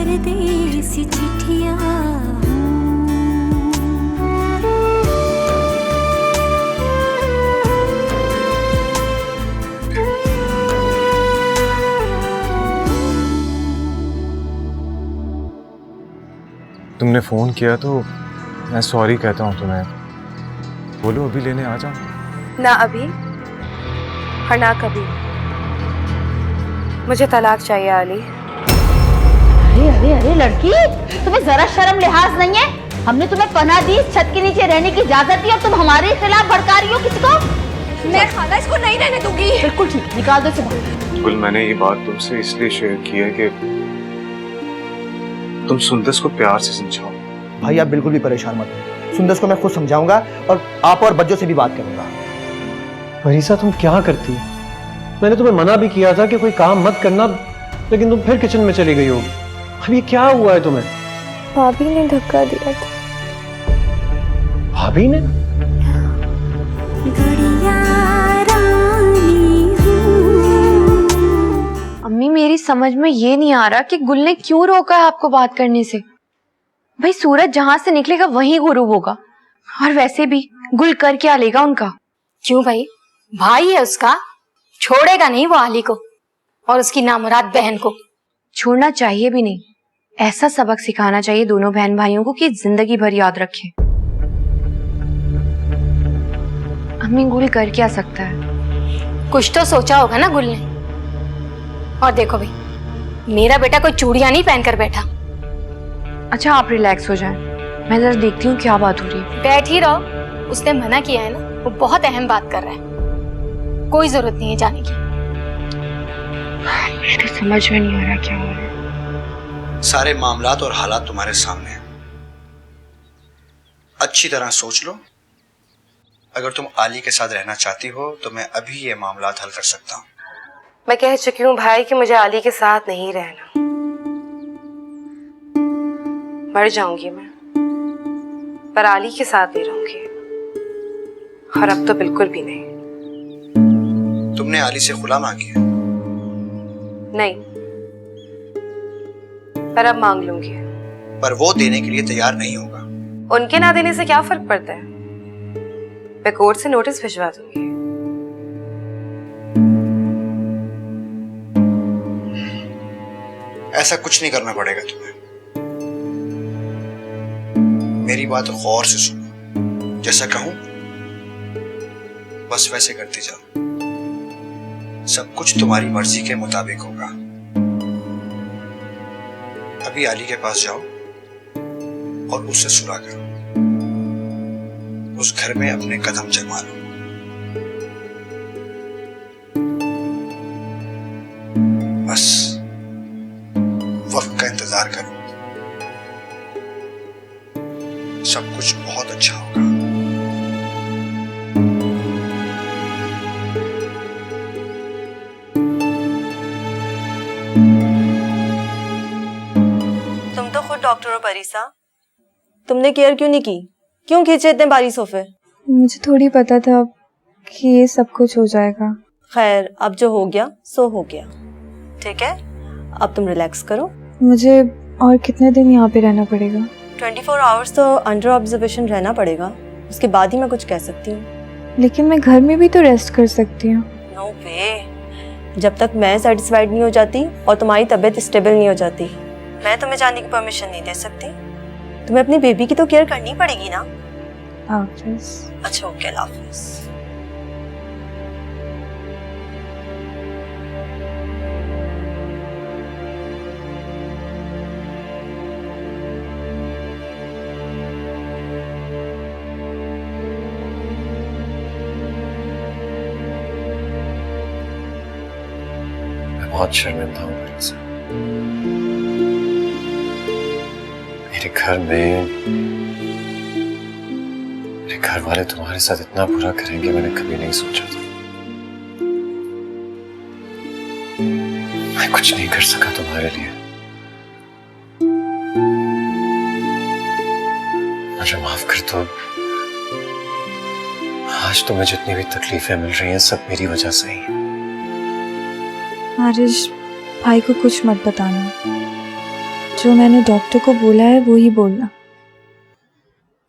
परदेसी चिट्ठियां। तुमने फोन किया तो मैं सॉरी कहता हूँ तुम्हें। बोलो अभी लेने आ जाओ। ना अभी और ना कभी। मुझे तलाक चाहिए आली। अरे अरे अरे लड़की, तुम्हें जरा शर्म लिहाज नहीं है? हमने तुम्हें पनाह दी, छत के नीचे रहने की इजाजत दी और तुम हमारे खिलाफ भड़का रही हो किसको? मैं खाला इसको नहीं रहने दूंगी। बिल्कुल ठीक, निकाल दो इसे बाहर। कुल मैंने ये बात तुमसे इसलिए शेयर की है कि तुम सुंदस को प्यार से समझाओ। भाई आप बिल्कुल भी परेशान मत हो, सुंदस को मैं खुद समझाऊंगा और आप और बच्चों से भी बात करूंगा। मरीसा तुम क्या करती हो? मैंने तुम्हें मना भी किया था कि कोई काम मत करना, लेकिन तुम फिर किचन में चली गई होगी। अब ये क्या हुआ है तुम्हें? भाभी ने धक्का दिया था। भाभी ने? अम्मी मेरी समझ में ये नहीं आ रहा कि गुल ने क्यों रोका है आपको बात करने से। भाई सूरज जहां से निकलेगा वहीं गुरूब होगा, और वैसे भी गुल कर क्या लेगा उनका? क्यों भाई, भाई है उसका, छोड़ेगा नहीं वो आली को और उसकी नामुराद बहन को। छोड़ना चाहिए भी नहीं, ऐसा सबक सिखाना चाहिए दोनों बहन भाइयों को कि जिंदगी भर याद रखें। अम्मी गुल कर क्या सकता है? कुछ तो सोचा होगा ना गुल ने। और देखो भाई, मेरा बेटा कोई चूड़ियां नहीं पहनकर बैठा। अच्छा आप रिलैक्स हो जाएं, मैं जरा देखती हूँ क्या बात हो रही है। बैठ ही रहो, उसने मना किया है ना, वो बहुत अहम बात कर रहा है, कोई जरूरत नहीं है जाने की। मुझे समझ में नहीं आ रहा क्या हो रहा है। सारे मामलात और हालात तुम्हारे सामने हैं, अच्छी तरह सोच लो। अगर तुम आली के साथ रहना चाहती हो तो मैं अभी ये मामलात हल कर सकता हूँ। मैं कह चुकी हूँ भाई कि मुझे आली के साथ नहीं रहना, मर जाऊंगी मैं, पर आली के साथ नहीं रहूंगी, और अब तो बिल्कुल भी नहीं। तुमने आली से खुला मांगी है? नहीं, पर अब मांग लूंगी। पर वो देने के लिए तैयार नहीं होगा। उनके ना देने से क्या फर्क पड़ता है, मैं कोर्ट से नोटिस भिजवा दूंगी। ऐसा कुछ नहीं करना पड़ेगा तुम्हें। मेरी बात गौर से सुनो, जैसा कहूं बस वैसे करती जाओ। सब कुछ तुम्हारी मर्जी के मुताबिक होगा। अभी आली के पास जाओ और उससे सुलह करो, उस घर में अपने कदम जमा लो। बस वक्त का इंतजार करो, सब कुछ बहुत अच्छा होगा। तुम तो खुद डॉक्टर हो परीसा, तुमने केयर क्यों नहीं की? क्यों खींचे इतने भारी सोफे? मुझे थोड़ी पता था कि ये सब कुछ हो जाएगा। खैर, अब जो हो गया सो हो गया, ठीक है? अब तुम रिलैक्स करो। मुझे और कितने दिन यहाँ पे रहना पड़ेगा? 24 आवर्स तो अंडर ऑब्जर्वेशन रहना पड़ेगा, उसके बाद ही मैं कुछ कह सकती हूँ। लेकिन मैं घर में भी तो रेस्ट कर सकती हूँ। नो वे, जब तक मैं सेटिस्फाइड नहीं हो जाती और तुम्हारी तबीयत स्टेबल नहीं हो जाती, मैं तुम्हें जाने की परमिशन नहीं दे सकती। तुम्हें अपनी बेबी की तो केयर करनी पड़ेगी ना। अच्छा ओके, अल्लाह हाफिज़। बहुत शर्मिंदा हूँ इनसे। मेरे घर में मेरे घर वाले तुम्हारे साथ इतना बुरा करेंगे मैंने कभी नहीं सोचा था। मैं कुछ नहीं कर सका तुम्हारे लिए, मुझे माफ कर दो। आज तुम्हें जितनी भी तकलीफें मिल रही हैं सब मेरी वजह से ही है। आरिश, भाई को कुछ मत बताना, जो मैंने डॉक्टर को बोला है वो ही बोलना,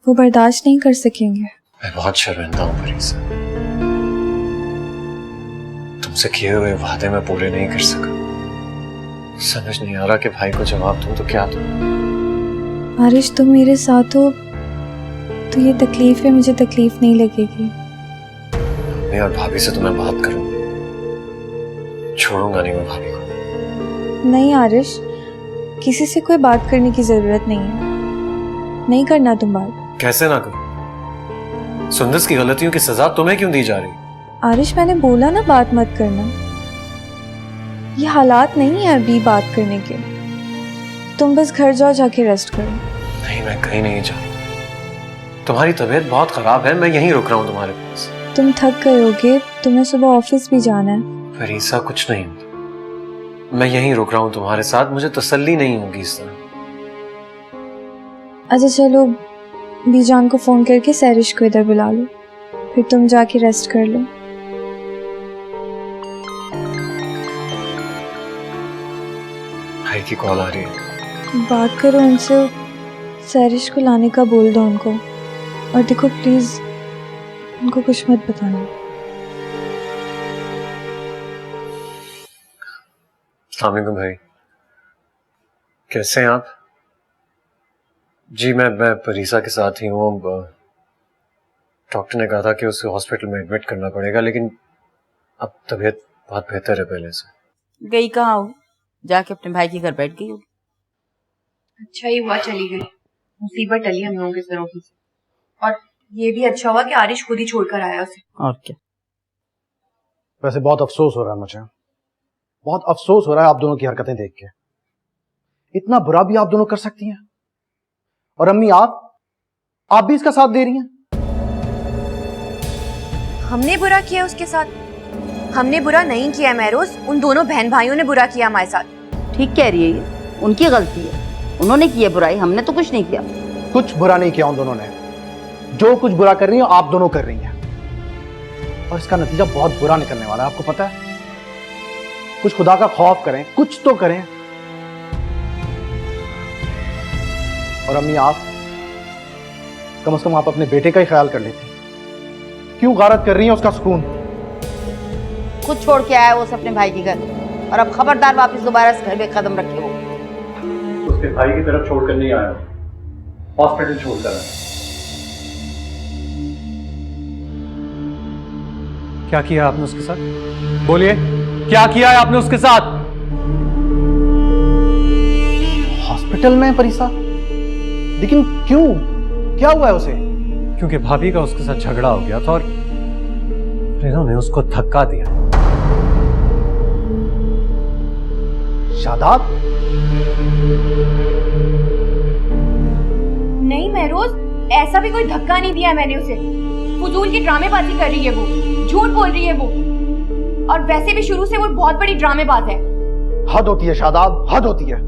वो बर्दाश्त नहीं कर सकेंगे। मैं बहुत शर्मिंदा हूँ परीसा, तुमसे किए हुए वादे मैं पूरे नहीं कर सका। समझ नहीं आ रहा कि भाई को जवाब दूं तो क्या दूं। आरिश तुम मेरे साथ हो तो ये तकलीफ है, मुझे तकलीफ नहीं लगेगी। मैं और भाभी से तो मैं बात करूंगा, छोड़ूंगा नहीं मैं भाभी को। नहीं आरिश, किसी से कोई बात करने की जरूरत नहीं है, नहीं करना तुम बात। कैसे ना करूं? सुंदस की गलतियों की सजा तुम्हें क्यों दी जा रही? आरिश मैंने बोला ना बात मत करना, ये हालात नहीं है अभी बात करने के। तुम बस घर जाओ, जाके रेस्ट करो। नहीं मैं कहीं नहीं जा, तुम्हारी तबीयत बहुत खराब है, मैं यहीं रुक रहा हूँ तुम्हारे पास। तुम थक गए होगे, तुम्हें सुबह ऑफिस भी जाना है। फरीसा कुछ नहीं, मैं यहीं रुक रहा हूँ तुम्हारे साथ, मुझे तसल्ली नहीं होगी इस तरह। अच्छा चलो, बीजान को फोन करके सैरिश को इधर बुला लो, फिर तुम जाके रेस्ट कर लो। भाई की कॉल आ रही है, बात करो उनसे, सैरिश को लाने का बोल दो उनको। और देखो प्लीज उनको कुछ मत बताना। अस्सलाम वालेकुम भाई, कैसे हैं आप? जी मैं परीसा के साथ ही हूँ। डॉक्टर ने कहा था कि उसे हॉस्पिटल में एडमिट करना पड़ेगा, लेकिन अब तबीयत बहुत बेहतर है पहले से। गई कहाँ हो? जाके अपने भाई के घर बैठ गई हो। अच्छा ही हुआ चली गई, मुसीबत टली हम लोगों के सरों से। और ये भी अच्छा हुआ कि आरिश खुद ही छोड़कर आया उसे। और क्या। वैसे बहुत अफसोस हो रहा है मुझे, बहुत अफसोस हो रहा है आप दोनों की हरकतें देख के। इतना बुरा भी आप दोनों कर सकती हैं, और अम्मी आप भी इसका साथ दे रही हैं। हमने बुरा किया उसके साथ? हमने बुरा नहीं किया महरोज, उन दोनों बहन भाइयों ने बुरा किया हमारे साथ। ठीक कह रही है, ये उनकी गलती है, उन्होंने की है बुराई, हमने तो कुछ नहीं किया। कुछ बुरा नहीं किया उन दोनों ने, जो कुछ बुरा कर रही हैं आप दोनों कर रही हैं, और इसका नतीजा बहुत बुरा निकलने वाला है, आपको पता है। कुछ खुदा का खौफ करें, कुछ तो करें। और अम्मी आप कम से कम आप अपने बेटे का ही ख्याल कर लेती, क्यों गारत कर रही हैं उसका सुकून? खुद छोड़ के आया वो उसे अपने भाई के घर, और अब खबरदार वापस दोबारा इस घर में कदम रखे हो। उसके भाई की तरफ छोड़कर नहीं आया, हॉस्पिटल छोड़कर आया। क्या किया आपने उसके साथ? बोलिए, क्या किया है आपने उसके साथ? हॉस्पिटल में परीसा? लेकिन क्यों, क्या हुआ है उसे? क्योंकि भाभी का उसके साथ झगड़ा हो गया था और इन्होंने उसको धक्का दिया। शादाब? नहीं महरोज, ऐसा भी कोई धक्का नहीं दिया मैंने उसे। फजूल की ड्रामेबाजी कर रही है वो, झूठ बोल रही है वो, और वैसे भी शुरू से वो बहुत बड़ी ड्रामेबाज है। हद होती है शादाब, हद होती है।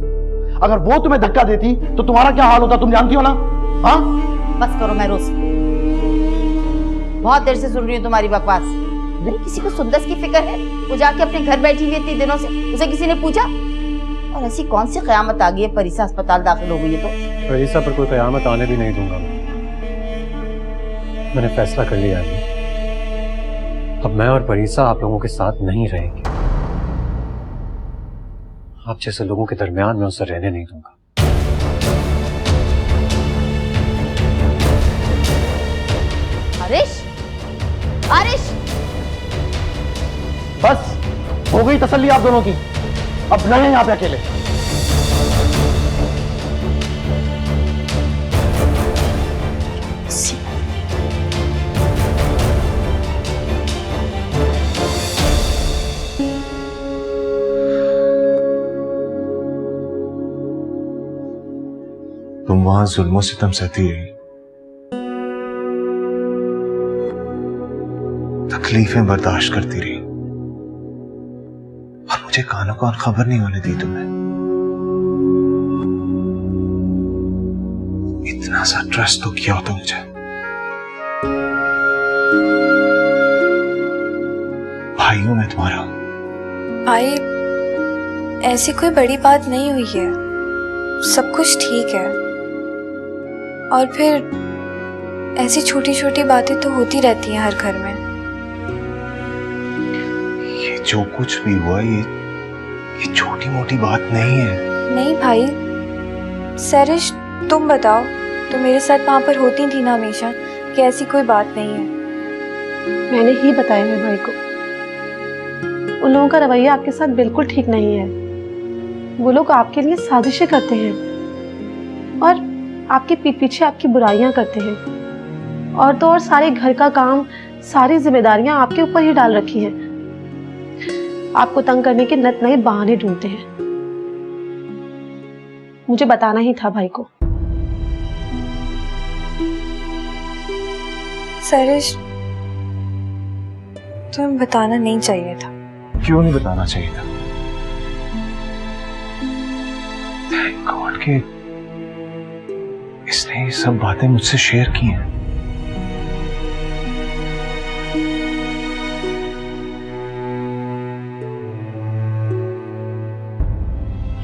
अगर वो तुम्हें धक्का देती तो तुम्हारा क्या हाल होता, तुम जानती हो ना? हाँ बस करो महरोज, बहुत देर से सुन रही हूँ तुम्हारी बकवास। नहीं किसी को सुंदस की फिक्र है? वो जाके अपने घर बैठी हुई इतने दिनों से, उसे किसी ने पूछा? और ऐसी कौन सी कयामत आ गई है, परीसा अस्पताल दाखिल हो गई है तो? परीसा पर कोई कयामत आने भी नहीं दूंगा। मैंने फैसला कर लिया है, अब मैं और परीसा आप लोगों के साथ नहीं रहेंगे। आप जैसे लोगों के दरमियान में उसे रहने नहीं दूंगा। आरिश, आरिश, बस हो गई तसल्ली आप दोनों की, अब रहे यहाँ पे अकेले। तुम वहां जुल्मों सितम सहती रही, तकलीफें बर्दाश्त करती रही, और मुझे कानों कान खबर नहीं होने दी तुमने। इतना सा ट्रस्ट तो किया होता मुझे। भाई हूं मैं तुम्हारा। आई, ऐसी कोई बड़ी बात नहीं हुई है, सब कुछ ठीक है। और फिर ऐसी छोटी छोटी बातें तो होती रहती हैं हर घर में। ये जो कुछ भी हुआ ये छोटी मोटी बात नहीं है। नहीं भाई, सरिश तुम बताओ, तुम मेरे साथ वहां पर होती थी ना हमेशा कि ऐसी कोई बात नहीं है। मैंने ही बताया है भाई को, उन लोगों का रवैया आपके साथ बिल्कुल ठीक नहीं है। वो लोग आपके लिए साजिशें करते हैं और आपके पीठ पीछे आपकी बुराइयां करते हैं, और तो और सारे घर का काम, सारी जिम्मेदारियां आपके ऊपर ही डाल रखी हैं। आपको तंग करने के नत नए बहाने ढूंढते हैं। मुझे बताना ही था भाई को। सरिश, तुम्हें बताना नहीं चाहिए था। क्यों नहीं बताना चाहिए था? थैंक गॉड कि इसने ये सब बातें मुझसे शेयर की हैं।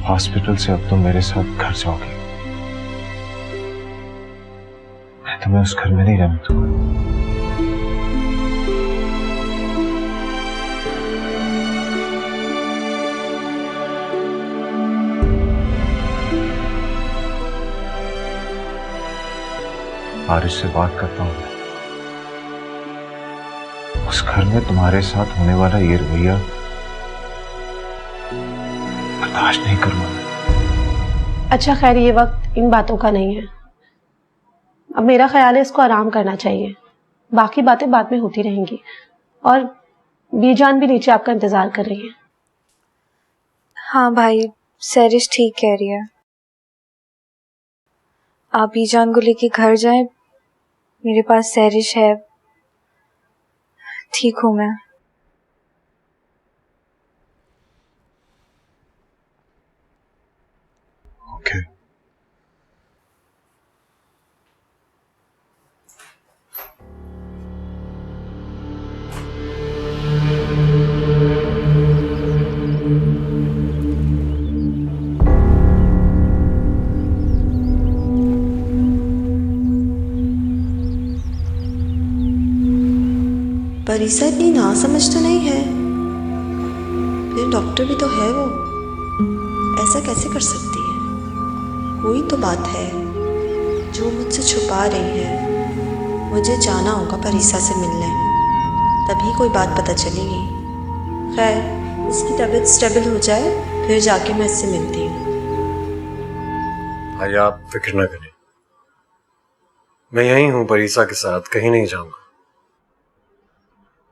हॉस्पिटल से अब तुम मेरे साथ घर जाओगी। मैं तुम्हें उस घर में नहीं रहने दूंगा। आरिश से बात करता हूं। उस घर में तुम्हारे साथ होने वाला ये रवैया बर्दाश्त नहीं करूंगा। अच्छा खैर, ये वक्त इन बातों का नहीं है। अब मेरा ख्याल है इसको आराम करना चाहिए। बाकी बातें बाद में होती रहेंगी। और बीजान भी नीचे आपका इंतजार कर रही है। हाँ भाई, सरिश ठीक कह रही है। आप बीजान को लेके घर जाएं, मेरे पास सरिश है। ठीक हूं मैं। ओके। परीसा इतनी ना समझ तो नहीं है, फिर डॉक्टर भी तो है वो, ऐसा कैसे कर सकती है? कोई तो बात है जो मुझसे छुपा रही है। मुझे जाना होगा परीसा से मिलने, तभी कोई बात पता चलेगी। खैर, इसकी तबीयत स्टेबल हो जाए फिर जाके मैं इससे मिलती हूँ। भाई आप फिक्र ना करें, मैं यहीं हूँ परीसा के साथ, कहीं नहीं जाऊंगा।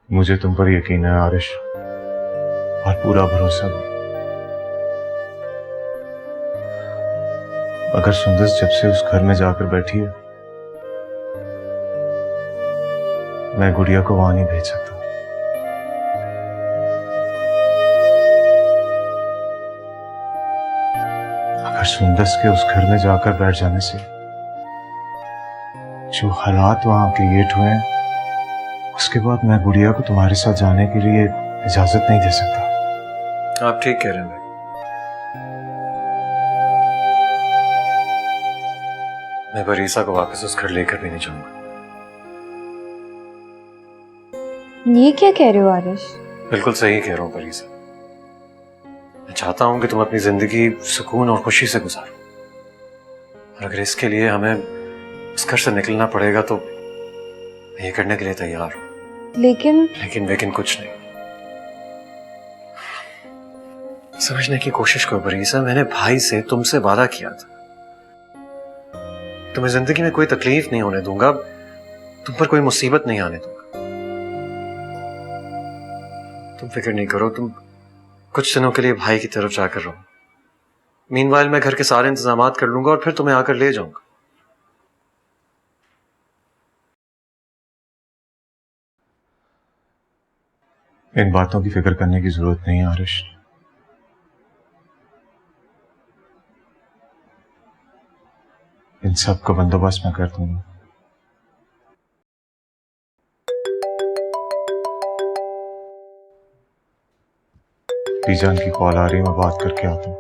मुझे तुम पर यकीन है आरिश, और पूरा भरोसा भी। अगर सुंदस जब से उस घर में जाकर बैठी है, मैं गुड़िया को वहां नहीं भेज सकता। अगर सुंदस के उस घर में जाकर बैठ जाने से जो हालात वहां क्रिएट हुए हैं, उसके बाद मैं गुड़िया को तुम्हारे साथ जाने के लिए इजाजत नहीं दे सकता। आप ठीक कह रहे हैं भाई। मैं परीसा को वापस उस घर लेकर भी नहीं जाऊंगा। ये क्या कह रहे हो आरिश? बिल्कुल सही कह रहा हूँ परीसा। मैं चाहता हूं कि तुम अपनी जिंदगी सुकून और खुशी से गुजारो, और अगर इसके लिए हमें उस घर से निकलना पड़ेगा तो मैं ये करने के लिए तैयार हूं। लेकिन कुछ नहीं। समझने की कोशिश करो परीसा, मैंने भाई से तुमसे वादा किया था, तुम्हें जिंदगी में कोई तकलीफ नहीं होने दूंगा, तुम पर कोई मुसीबत नहीं आने दूंगा। तुम फिक्र नहीं करो, तुम कुछ दिनों के लिए भाई की तरफ जाकर रहो। मीनवाइल मैं घर के सारे इंतजामात कर लूंगा और फिर तुम्हें आकर ले जाऊंगा। इन बातों की फिक्र करने की जरूरत नहीं है आरिश। इन सब का बंदोबस्त मैं कर दूंगा। बीजान की कॉल आ रही है, मैं बात करके आता हूँ।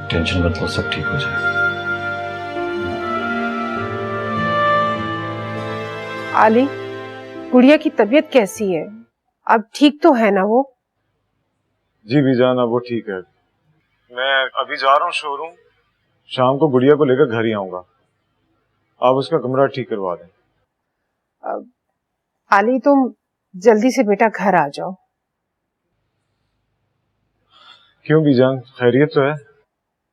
टेंशन मत लो, सब ठीक हो जाएगा। आली, गुड़िया की तबीयत कैसी है? अब ठीक तो है ना वो? जी बीजान, अब वो ठीक है। मैं अभी जा रहा हूँ शोरूम, शाम को गुड़िया को लेकर घर ही आऊंगा। आप उसका कमरा ठीक करवा दें। आली, तुम जल्दी से बेटा घर आ जाओ। क्यों बीजान, खैरियत तो है?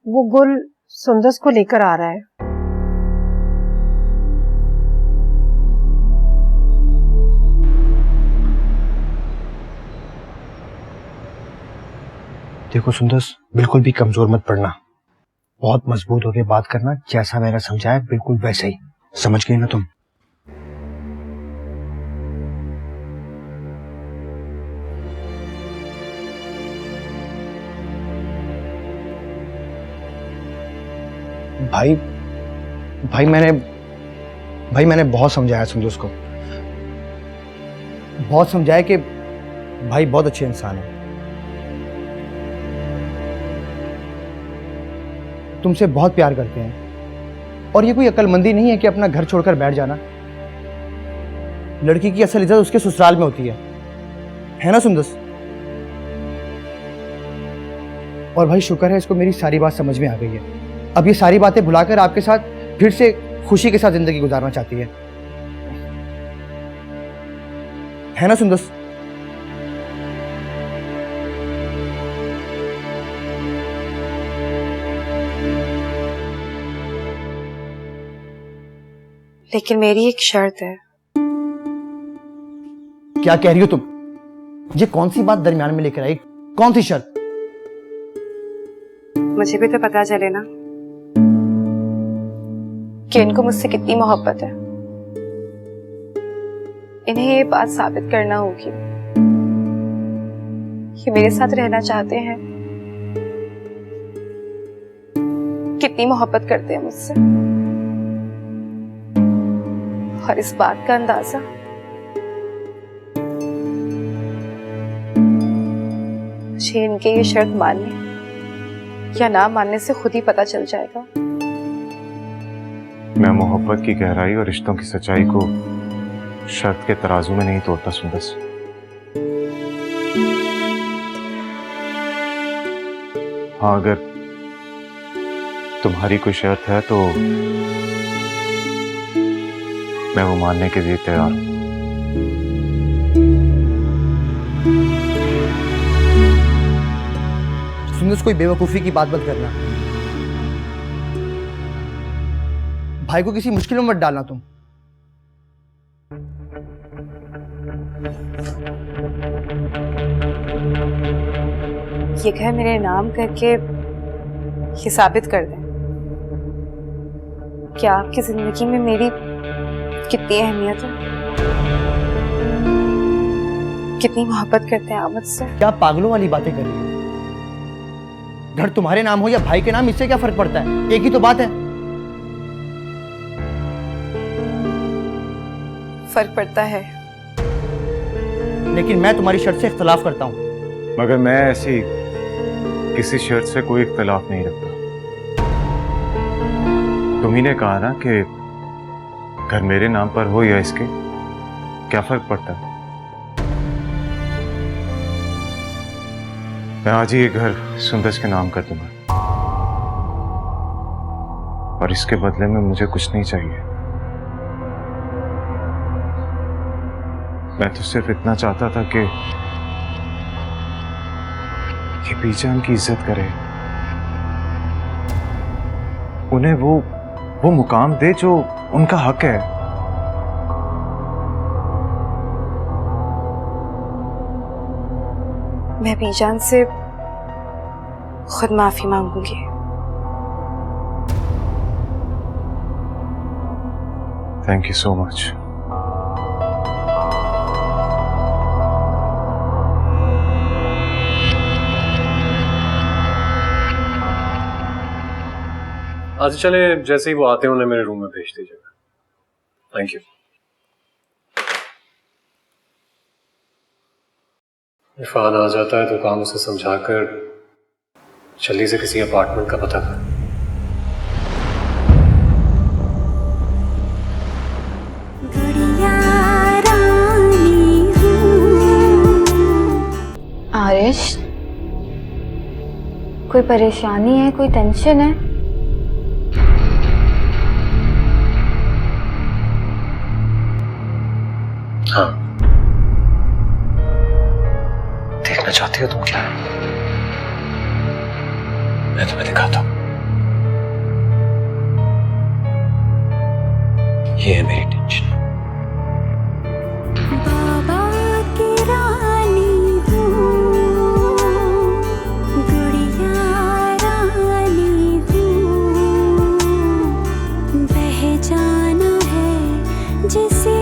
वो गुल सुंदस को लेकर आ रहा है। देखो सुंदस, बिल्कुल भी कमजोर मत पड़ना, बहुत मजबूत होकर बात करना, जैसा मैंने समझाया बिल्कुल वैसे ही, समझ गई ना तुम? भाई मैंने बहुत समझाया सुंदस को, बहुत समझाया कि भाई बहुत अच्छे इंसान है, तुमसे बहुत प्यार करते हैं, और ये कोई अक्लमंदी नहीं है कि अपना घर छोड़कर बैठ जाना। लड़की की असल इज्जत उसके ससुराल में होती है ना सुंदस? और भाई शुक्र है इसको मेरी सारी बात समझ में आ गई है। अब ये सारी बातें भुलाकर आपके साथ फिर से खुशी के साथ जिंदगी गुजारना चाहती है ना सुंदस? लेकिन मेरी एक शर्त है। क्या कह रही हो तुम? ये कौन सी बात दरमियान में लेकर आई? कौन सी शर्त? मुझे भी तो पता चले ना कि इनको मुझसे कितनी मोहब्बत है। इन्हें ये बात साबित करना होगी कि मेरे साथ रहना चाहते हैं, कितनी मोहब्बत करते हैं मुझसे। और इस बात का अंदाजा मुझे इनके ये शर्त मानने या ना मानने से खुद ही पता चल जाएगा। मैं मोहब्बत की गहराई और रिश्तों की सच्चाई को शर्त के तराजू में नहीं तोड़ता सुंदस। हाँ, अगर तुम्हारी कोई शर्त है तो मैं वो मानने के लिए तैयार हूं। सुंदस, कोई बेवकूफी की बात मत करना, भाई को किसी मुश्किल में मत डालना तुम। ये घर मेरे नाम करके ये साबित कर दें कि आपकी जिंदगी में मेरी कितनी अहमियत है, कितनी मोहब्बत करते हैं आप मुझसे। क्या पागलों वाली बातें कर रही हो? घर तुम्हारे नाम हो या भाई के नाम, इससे क्या फर्क पड़ता है? एक ही तो बात है। फर्क पड़ता है, लेकिन मैं तुम्हारी शर्त से इख्तलाफ करता हूं। मगर मैं ऐसी किसी शर्त से कोई इख्तलाफ नहीं रखता। तुम्ही ने कहा ना कि घर मेरे नाम पर हो या इसके, क्या फर्क पड़ता है? मैं आज ही ये घर सुंदस के नाम कर दूंगा, और इसके बदले में मुझे कुछ नहीं चाहिए। मैं तो सिर्फ इतना चाहता था कि बीजान की इज्जत करे, उन्हें वो मुकाम दे जो उनका हक है। मैं बीजान से खुद माफी मांगूंगी। Thank you so much. आज चले, जैसे ही वो आते हैं उन्हें मेरे रूम में भेज दीजिएगा। Thank you. इरफान आ जाता है तो काम उसे समझाकर जल्दी से किसी अपार्टमेंट का पता कर। आरिश, कोई परेशानी है, कोई टेंशन है? हाँ, देखना चाहती हो तुम क्या है? मैं तुम्हें दिखाता हूं। ये है मेरी टेंशन। बाबा की रानी हूँ, गुड़िया रानी हूँ, बह जाना है जिसे